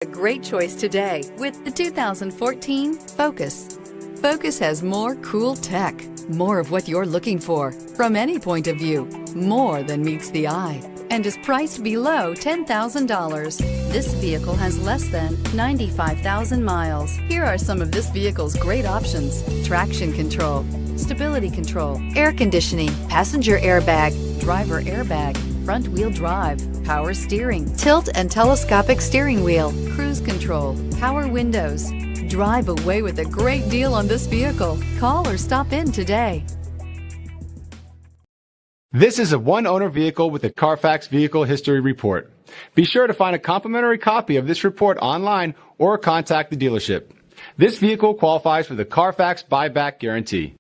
A great choice today with the 2014 Focus. Focus has more cool tech, more of what you're looking for from any point of view, more than meets the eye, and is priced below $10,000. This vehicle has less than 95,000 miles. Here are some of this vehicle's great options: traction control, stability control, air conditioning, passenger airbag, driver airbag, front wheel drive, power steering, tilt and telescopic steering wheel, cruise control, power windows. Drive away with a great deal on this vehicle. Call or stop in today. This is a one-owner vehicle with a Carfax Vehicle History Report. Be sure to find a complimentary copy of this report online or contact the dealership. This vehicle qualifies for the Carfax Buyback Guarantee.